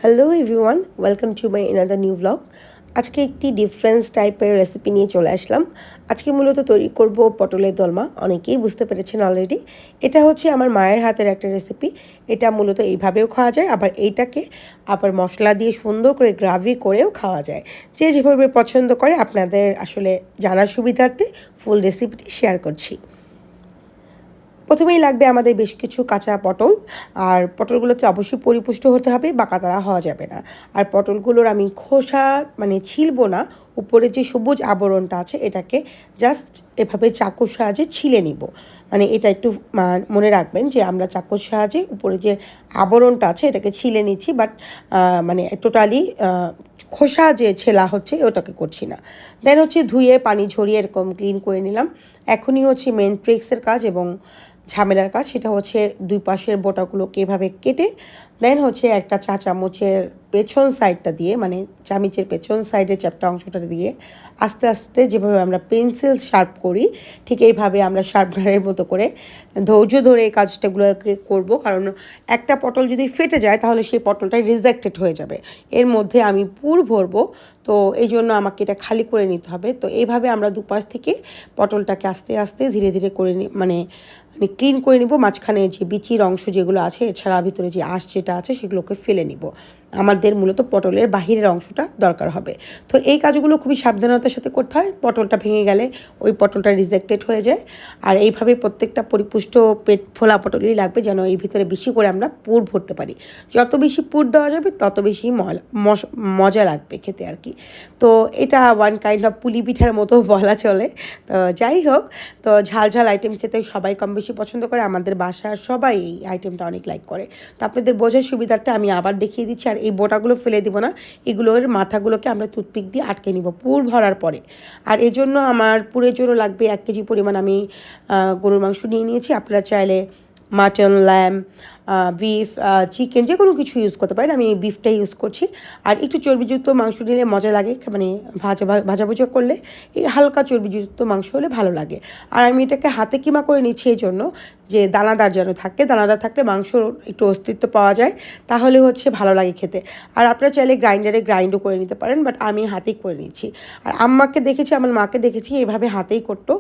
Hello everyone, welcome to my another new vlog. আজকে একটি difference টাইপের রেসিপি নিয়ে চলে আসলাম। আজকে মূলত তৈরি করব পটলের দোলমা। অনেকেই বুঝতে পেরেছেন অলরেডি। এটা হচ্ছে আমার মায়ের হাতের একটা রেসিপি। এটা মূলত এইভাবেও খাওয়া যায়, আবার এইটাকে আবার মশলা দিয়ে সুন্দর করে গ্রাভি করেও খাওয়া যায়। যে যেভাবে পছন্দ করে আপনাদের আসলে জানার সুবিধার্থে ফুল রেসিপিটি শেয়ার করছি। প্রথমেই লাগবে আমাদের বেশ কিছু কাঁচা পটল। আর পটলগুলোকে অবশ্যই পরিপুষ্ট হতে হবে, বাঁকাতারা হওয়া যাবে না। আর পটলগুলোর আমি খোসা ছিলবো না, উপরে যে সবুজ আবরণটা আছে এটাকে জাস্ট এভাবে চাকুর সাহায্যে ছিলে নিব। এটা একটু মনে রাখবেন যে আমরা চাকুর সাহায্যে উপরে যে আবরণটা আছে এটাকে ছিলে নিচ্ছি, বাট টোটালি খোসা যে ছেলা হচ্ছে ওটাকে করছি না। দেন হচ্ছে ধুয়ে পানি ঝরিয়ে এরকম ক্লিন করে নিলাম। এখনই হচ্ছে মেন ট্রিক্সের কাজ এবং ঝামেলার কাজ, সেটা হচ্ছে দুই পাশের বোটাগুলোকে এভাবে কেটে দেন হচ্ছে একটা চা চামচের পেছন সাইডটা দিয়ে, চামিচের পেছন সাইডের চ্যাপ্টা অংশটা দিয়ে আস্তে আস্তে যেভাবে আমরা পেন্সিল শার্প করি ঠিক এইভাবে আমরা শার্পনারের মতো করে ধৈর্য ধরে এই কাজটাগুলোকে করব। কারণ একটা পটল যদি ফেটে যায় তাহলে সেই পটলটা রিজেক্টেড হয়ে যাবে। এর মধ্যে আমি পুর ভরবো, তো এই জন্য আমাকে এটা খালি করে নিতে হবে। তো এইভাবে আমরা দুপাশ থেকে পটলটাকে আস্তে আস্তে ধীরে ধীরে করে ক্লিন করে নিব। মাঝখানে যে বিচির অংশ যেগুলো আছে, এছাড়া ভিতরে যে আঁশ যেটা আছে সেগুলোকে ফেলে নিব। আমাদের মূলত পটলের বাহিরের অংশটা দরকার হবে। তো এই কাজগুলো খুবই সাবধানতার সাথে করতে হয়, পটলটা ভেঙে গেলে ওই পটলটা রিজেক্টেড হয়ে যায়। আর এইভাবে প্রত্যেকটা পরিপুষ্ট পেট ফোলা পটলই লাগবে, যেন এর ভিতরে বেশি করে আমরা পুর ভরতে পারি। যত বেশি পুর দেওয়া যাবে তত বেশি মজা লাগবে খেতে আর কি। তো এটা ওয়ান কাইন্ড অফ পুলি পিঠার মতো বলা চলে। তো যাই হোক, তো ঝাল ঝাল আইটেম খেতে সবাই কম বেশি পছন্দ করে। আমাদের বাসার সবাই এই আইটেমটা অনেক লাইক করে। তো আপনাদের বোঝার সুবিধার্থে আমি আবার দেখিয়ে দিচ্ছি। আর এই বোটাগুলো ফেলে দিব না, এগুলোর মাথাগুলোকে আমরা টুথপিক দিয়ে আটকে নিব পুর ভরার পরে। আর এজন্য আমার পুরের জন্য লাগবে 1 কেজি পরিমাণ আমি গরুর মাংস নিয়ে নিয়েছি। আপনারা চাইলে মাটন, ল্যাম্ব, বিফ, চিকেন যে কোনো কিছু ইউজ করতে পারেন। আমি বিফটাই ইউজ করছি। আর একটু চর্বিযুক্ত মাংস নিলে মজা লাগে, ভাজাভুজা করলে এই হালকা চর্বিযুক্ত মাংস হলে ভালো লাগে। আর আমি এটাকে হাতে কিমা করে নিচ্ছি এই জন্য যে দানাদার যেন থাকে, দানাদার থাকলে মাংসর একটু অস্তিত্ব পাওয়া যায়, তাহলে হচ্ছে ভালো লাগে খেতে। আর আপনারা চাইলে গ্রাইন্ডারে গ্রাইন্ডও করে নিতে পারেন, বাট আমি হাতেই করে নিচ্ছি। আর আম্মাকে দেখেছি, আমার মাকে দেখেছি এভাবে হাতেই করতো,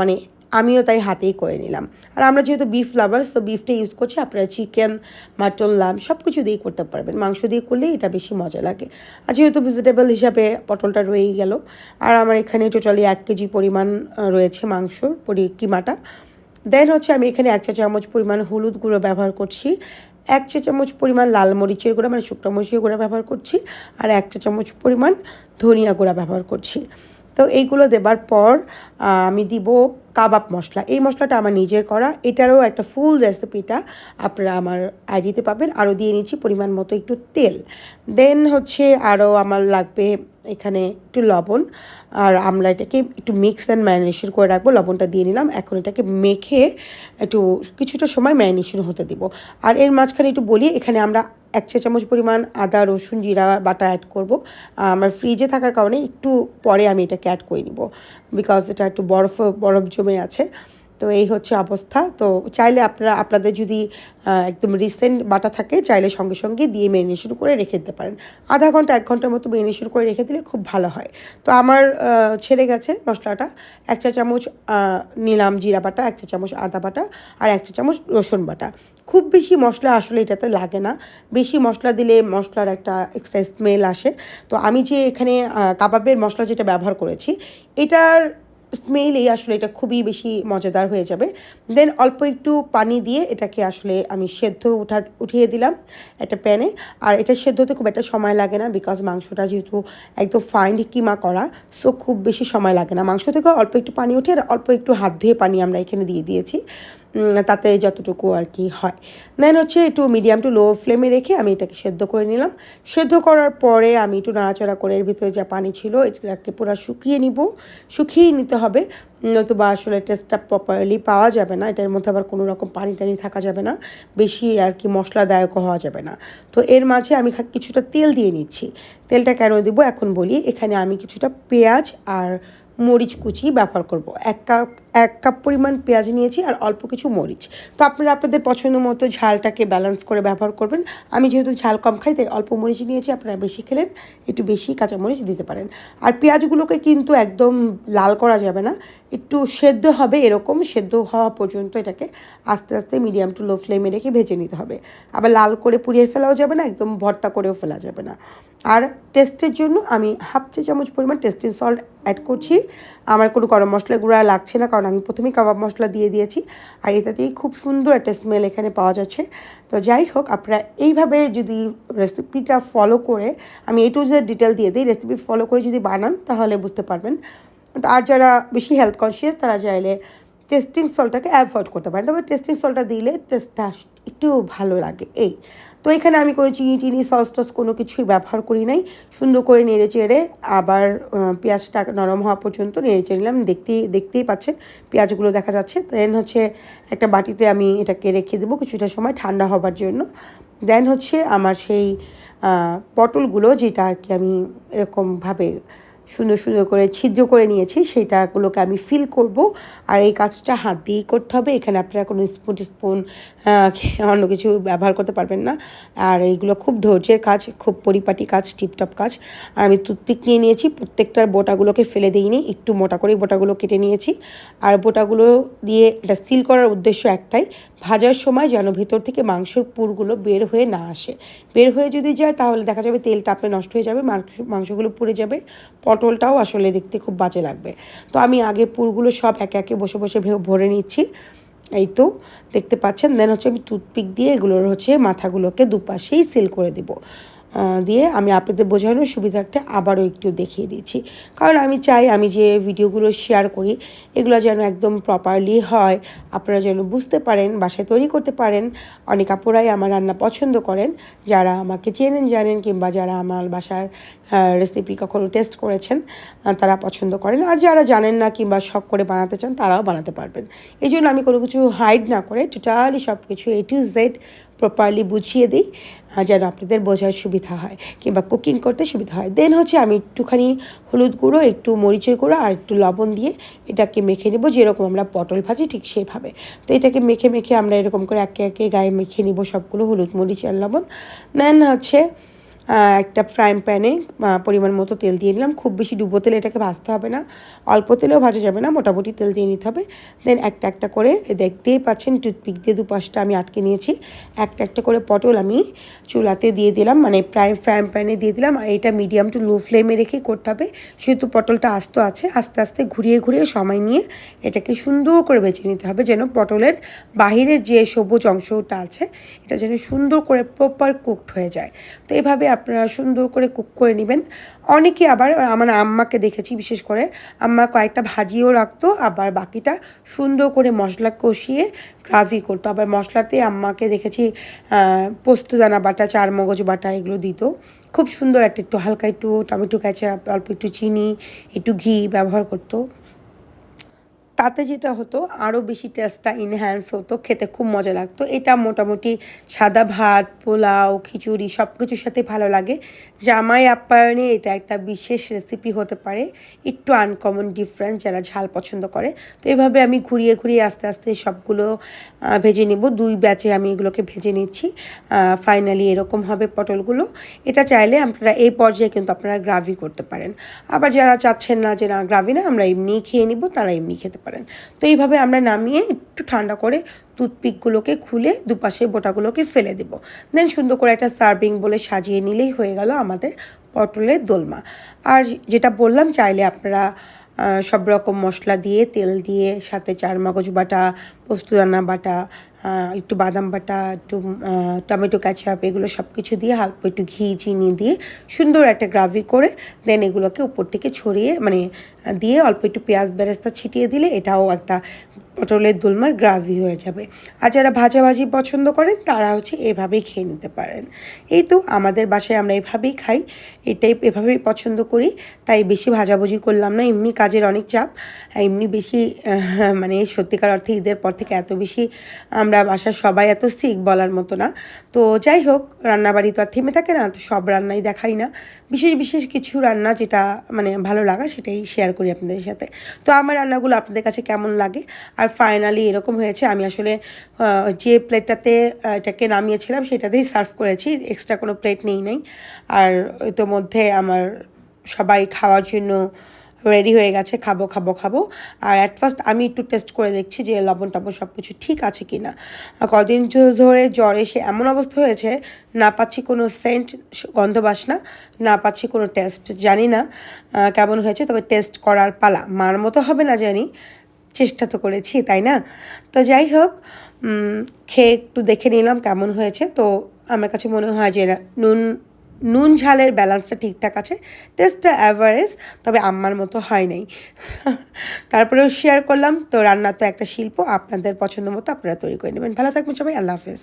মানে আমিও তাই হাতেই করে নিলাম। আর আমরা যেহেতু বিফ লাভার্স, তো বিফটা ইউজ করছি। আপনারা চিকেন, মাটন, লাম সব কিছু দিয়েই করতে পারবেন, মাংস দিয়ে করলে এটা বেশি মজা লাগে। আর যেহেতু ভেজিটেবল হিসাবে পটলটা রয়েই গেল। আর আমার এখানে টোটালি 1 কেজি পরিমাণ রয়েছে মাংসর কিমাটা। দেন হচ্ছে আমি এখানে 1 চা চামচ পরিমাণ হলুদ গুঁড়ো ব্যবহার করছি, 1 চা চামচ পরিমাণ লাল মরিচের গুঁড়া শুকনো মরিচের গুঁড়া ব্যবহার করছি, আর 1 চা চামচ পরিমাণ ধনিয়া গুঁড়া ব্যবহার করছি। তো এইগুলো দেবার পর আমি দিব কাবাব মশলা। এই মশলাটা আমার নিজের করা, এটারও একটা ফুল রেসিপিটা আপনারা আমার আইডিতে পাবেন। আরও দিয়ে নিচ্ছি পরিমাণ মতো একটু তেল। দেন হচ্ছে আরও আমার লাগবে এখানে একটু লবণ। আর আমরা এটাকে একটু মিক্স অ্যান্ড ম্যারিনেশন করে রাখবো। লবণটা দিয়ে নিলাম। এখন এটাকে মেখে একটু কিছুটা সময় ম্যারিনেশন হতে দিব। আর এর মাঝখানে একটু বলি, এখানে আমরা 1 চা চামচ পরিমাণ আদা, রসুন, জিরা বাটা অ্যাড করব। আমার ফ্রিজে থাকার কারণে একটু পরে আমি এটাকে অ্যাড করে নিব, বিকজ এটা একটু বরফ জমে আছে। তো এই হচ্ছে অবস্থা। তো চাইলে আপনারা আপনাদের যদি একদম রিসেন্ট বাটা থাকে, চাইলে সঙ্গে সঙ্গে দিয়ে ম্যারিনেশন করে রেখে দিতে পারেন। আধা ঘন্টা 1 ঘন্টার মতো ম্যারিনেশন করে রেখে দিলে খুব ভালো হয়। তো আমার ছেড়ে গেছে মশলাটা। 1 চা চামচ নিলাম জিরা বাটা, 1 চা চামচ আদা বাটা, আর 1 চা চামচ রসুন বাটা। খুব বেশি মশলা আসলে এটাতে লাগে না। বেশি মশলা দিলে মশলার একটা এক্সট্রা স্মেল আসে। তো আমি যে এখানে কাবাবের মশলা যেটা ব্যবহার করেছি, এটার স্মেলেই আসলে এটা খুবই বেশি মজাদার হয়ে যাবে। দেন অল্প একটু পানি দিয়ে এটাকে আসলে আমি উঠিয়ে দিলাম একটা প্যানে। আর এটা সেদ্ধ হতে খুব একটা সময় লাগে না, বিকজ মাংসটা যেহেতু একদম ফাইন কিমা করা, সো খুব বেশি সময় লাগে না। মাংস থেকে অল্প একটু পানি উঠে আর অল্প একটু হাত ধুয়ে পানি আমরা এখানে দিয়ে দিয়েছি, তাতে যতটুকু আর কি হয়। দেন হচ্ছে একটু মিডিয়াম টু লো ফ্লেমে রেখে আমি এটাকে সেদ্ধ করে নিলাম। সেদ্ধ করার পরে আমি একটু নাড়াচাড়া করে এর ভিতরে যা পানি ছিল এটাকে পুরো শুকিয়ে নিতে হবে, নতুবা আসলে টেস্টটা প্রপারলি পাওয়া যাবে না। এটার মধ্যে আবার কোনো রকম পানি টানি থাকা যাবে না, বেশি আর কি মশলাদায়ক হওয়া যাবে না। তো এর মাঝে আমি কিছুটা তেল দিয়ে নিচ্ছি। তেলটা কেন দিব এখন বলি। এখানে আমি কিছুটা পেঁয়াজ আর মরিচ কুচি ব্যবহার করব। 1 কাপ 1 কাপ পরিমাণ পেঁয়াজ নিয়েছি আর অল্প কিছু মরিচ। তো আপনারা আপনাদের পছন্দ মতো ঝালটাকে ব্যালেন্স করে ব্যবহার করবেন। আমি যেহেতু ঝাল কম খাই তাই অল্প মরিচ নিয়েছি, আপনারা বেশি খেলেন একটু বেশি কাঁচামরিচ দিতে পারেন। আর পেঁয়াজগুলোকে কিন্তু একদম লাল করা যাবে না, একটু সেদ্ধ হবে, এরকম সেদ্ধ হওয়া পর্যন্ত এটাকে আস্তে আস্তে মিডিয়াম টু লো ফ্লেমে রেখে ভেজে নিতে হবে। আবার লাল করে পুড়িয়ে ফেলাও যাবে না, একদম ভর্তা করেও ফেলা যাবে না। আর টেস্টের জন্য আমি হাফ চা চামচ পরিমাণ টেস্টিং সল্ট অ্যাড করছি। আমার কোনো গরম মশলা গুঁড়া লাগছে না, কারণ আমি প্রথমেই কাবাব মশলা দিয়ে দিয়েছি আর এটাতেই খুব সুন্দর একটা স্মেল এখানে পাওয়া যাচ্ছে। তো যাই হোক, আপনারা এইভাবে যদি রেসিপিটা ফলো করে, আমি এ টু জেড ডিটেল দিয়ে দিই, রেসিপি ফলো করে যদি বানান তাহলে বুঝতে পারবেন। আর যারা বেশি হেলথ কনসিয়াস তারা চাইলে টেস্টিং সল্টটাকে অ্যাভয়েড করতে পারেন, তবে টেস্টিং সল্টটা দিলে টেস্টটা একটু ভালো লাগে এই। তো এখানে আমি কোনো চিনি টিনি সস টস কোনো কিছুই ব্যবহার করি নাই। সুন্দর করে নেড়ে চেড়ে আবার পেঁয়াজটা নরম হওয়া পর্যন্ত নেড়ে চেড়ে নিলাম। দেখতেই পাচ্ছেন পেঁয়াজগুলো দেখা যাচ্ছে। দেন হচ্ছে একটা বাটিতে আমি এটাকে রেখে দেবো কিছুটা সময় ঠান্ডা হবার জন্য। দেন হচ্ছে আমার সেই পটলগুলো, যেটা আর কি আমি এরকমভাবে সুন্দর সুন্দর করে ছিদ্র করে নিয়েছি, সেইটাগুলোকে আমি ফিল করব। আর এই কাজটা হাত দিয়েই করতে হবে, এখানে আপনারা কোনো স্পুন অন্য কিছু ব্যবহার করতে পারবেন না। আর এইগুলো খুব ধৈর্যের কাজ, খুব পরিপাটি কাজ, টিপটপ কাজ। আর আমি টুথপিক নিয়ে নিয়েছি, প্রত্যেকটার বোটাগুলোকে ফেলে দিইনি, একটু মোটা করেই বোটাগুলো কেটে নিয়েছি। আর বোটাগুলো দিয়ে এটা সিল করার উদ্দেশ্য একটাই, ভাজার সময় যেন ভিতর থেকে মাংসের পুরগুলো বের হয়ে না আসে। বের হয়ে যদি যায় তাহলে দেখা যাবে তেলটা আপনার নষ্ট হয়ে যাবে, মাংসগুলো পুড়ে যাবে, পটলটাও আসলে দেখতে খুব বাজে লাগবে। তো আমি আগে পুরগুলো সব একে একে বসে বসে ভরে নিচ্ছি, এই তো দেখতে পাচ্ছেন। দেন হচ্ছে আমি টুথপিক দিয়ে এগুলোর হচ্ছে মাথাগুলোকে দুপাশেই সিল করে দেবো। দিয়ে আমি আপনাদের বোঝানোর সুবিধার্থে আবারও একটু দেখিয়ে দিচ্ছি, কারণ আমি চাই আমি যে ভিডিওগুলো শেয়ার করি এগুলো যেন একদম প্রপারলি হয়, আপনারা যেন বুঝতে পারেন, বাসায় তৈরি করতে পারেন। অনেক আপুরাই আমার রান্না পছন্দ করেন, যারা আমাকে চেনেন জানেন, কিংবা যারা আমার বাসার রেসিপি কখনো টেস্ট করেছেন তারা পছন্দ করেন। আর যারা জানেন না কিংবা শখ করে বানাতে চান তারাও বানাতে পারবেন। এই জন্য আমি কোনো কিছু হাইড না করে টোটালি সব কিছু A to Z প্রপারলি বুঝিয়ে দিই, যেন আপনাদের বোঝার সুবিধা হয় কিংবা কুকিং করতে সুবিধা হয়। দেন হচ্ছে আমি একটুখানি হলুদ গুঁড়ো, একটু মরিচের গুঁড়ো আর একটু লবণ দিয়ে এটাকে মেখে নেব, যেরকম আমরা পটল ভাজি ঠিক সেভাবে। তো এটাকে মেখে মেখে আমরা এরকম করে একে একে গায়ে মেখে নিব সবগুলো, হলুদ মরিচ আর লবণ। দেন হচ্ছে একটা ফ্রাইং প্যানে পরিমাণ মতো তেল দিয়ে নিলাম, খুব বেশি ডুবো তেলে এটাকে ভাজতে হবে না, অল্প তেলেও ভাজা যাবে না, মোটামুটি তেল দিয়ে নিতে হবে। দেন একটা একটা করে দেখতেই পাচ্ছেন টুথপিক দিয়ে দুপাশটা আমি আটকে নিয়েছি, একটা একটা করে পটল আমি চুলাতে দিয়ে দিলাম, মানে ফ্রাইং প্যানে দিয়ে দিলাম। আর এটা মিডিয়াম টু লো ফ্লেমে রেখে করতে হবে, সেহেতু পটলটা আস্ত আছে, আস্তে আস্তে ঘুরিয়ে ঘুরিয়ে সময় নিয়ে এটাকে সুন্দর করে বেছে নিতে হবে, যেন পটলের বাহিরের যে সবুজ অংশটা আছে এটা যেন সুন্দর করে প্রপার কুকড হয়ে যায়। তো এভাবে আপনারা সুন্দর করে কুক করে নেবেন। অনেকে আবার আমার আম্মাকে দেখেছি, বিশেষ করে আম্মা কয়েকটা ভাজিও রাখতো, আবার বাকিটা সুন্দর করে মশলা কষিয়ে গ্রাভি করতো। আবার মশলাতে আম্মাকে দেখেছি পোস্তদানা বাটা, চারমগজ বাটা এগুলো দিত, খুব সুন্দর একটা, একটু হালকা একটু টমেটো কেচাপ, অল্প একটু চিনি, একটু ঘি ব্যবহার করতো। তাতে যেটা হতো আরও বেশি টেস্টটা ইনহ্যান্স হতো, খেতে খুব মজা লাগতো। এটা মোটামুটি সাদা ভাত, পোলাও, খিচুড়ি সব কিছুর সাথে ভালো লাগে। জামাই আপ্যায়নে এটা একটা বিশেষ রেসিপি হতে পারে, একটু আনকমন ডিফারেন্স যারা ঝাল পছন্দ করে। তো এভাবে আমি ঘুরিয়ে ঘুরিয়ে আস্তে আস্তে সবগুলো ভেজে নেব, 2 ব্যাচে আমি এগুলোকে ভেজে নিচ্ছি। ফাইনালি এরকম হবে পটলগুলো। এটা চাইলে আপনারা এই পর্যায়ে কিন্তু আপনারা গ্রাভি করতে পারেন। আবার যারা চাচ্ছেন না যে না গ্রাভি না, আমরা এমনিই খেয়ে নিব, তারা এমনি খেতে পারেন। তো এইভাবে আমরা নামিয়ে একটু ঠান্ডা করে টুথপিকগুলোকে খুলে দুপাশে বোটাগুলোকে ফেলে দেব। দেন সুন্দর করে একটা সার্ভিং বলে সাজিয়ে নিলেই হয়ে গেল আমাদের পটলের দোলমা। আর যেটা বললাম, চাইলে আপনারা সব রকম মশলা দিয়ে, তেল দিয়ে, সাথে চারমগজ বাটা, পোস্তদানা বাটা, একটু বাদাম বাটা, একটু টমেটো ক্যাচাপ, এগুলো সব কিছু দিয়ে অল্প একটু ঘি চিনি দিয়ে সুন্দর একটা গ্রাভি করে দেন এগুলোকে উপর থেকে ছড়িয়ে দিয়ে অল্প একটু পেঁয়াজ বেরেস্তা ছিটিয়ে দিলে এটাও একটা পটলের দোলমার গ্রাভি হয়ে যাবে। আর যারা ভাজাভাজি পছন্দ করেন তারা হচ্ছে এভাবেই খেয়ে নিতে পারেন। এই তো আমাদের বাসায় আমরা এভাবেই খাই, এভাবেই পছন্দ করি, তাই বেশি ভাজাভুজি করলাম না। এমনি কাজের অনেক চাপ, এমনি বেশি মানে সত্যিকার অর্থে ঈদের পর থেকে এত বেশি আমরা বাসার সবাই এত সিক বলার মতো না। তো যাই হোক, রান্নাবাড়ি তো আর থেমে থাকে না, তো সব রান্নাই দেখাই না। বিশেষ বিশেষ কিছু রান্না যেটা মানে ভালো লাগা সেটাই শেয়ার করি আপনাদের সাথে। তো আমার রান্নাগুলো আপনাদের কাছে কেমন লাগে? আর ফাইনালি এরকম হয়েছে, আমি আসলে যে প্লেটটাতে এটাকে নামিয়েছিলাম সেটাতেই সার্ভ করেছি, এক্সট্রা কোনো প্লেট নেই নাই। আর ইতোমধ্যে আমার সবাই খাওয়ার জন্য রেডি হয়ে গেছে, খাবো খাবো খাবো। আর অ্যাট ফার্স্ট আমি একটু টেস্ট করে দেখছি যে লবণ টবণ সব কিছু ঠিক আছে কি না। কদিন ধরে জ্বর এসে এমন অবস্থা হয়েছে, না পাচ্ছি কোনো সেন্ট, গন্ধ বাসনা, না পাচ্ছি কোনো টেস্ট। জানি না কেমন হয়েছে, তবে টেস্ট করার পালা। মার মতো হবে না জানি, চেষ্টা তো করেছি, তাই না? তো যাই হোক, খেয়ে একটু দেখে নিলাম কেমন হয়েছে। তো আমার কাছে মনে হয় যে নুন নুন ঝালের ব্যালেন্সটা ঠিকঠাক আছে, টেস্টটা অ্যাভারেজ, তবে আম্মার মতো হয় নাই। তারপরেও শেয়ার করলাম। তো রান্না তো একটা শিল্প, আপনাদের পছন্দ মতো আপনারা তৈরি করে নেবেন। ভালো থাকবেন সবাই, আল্লাহ হাফেজ।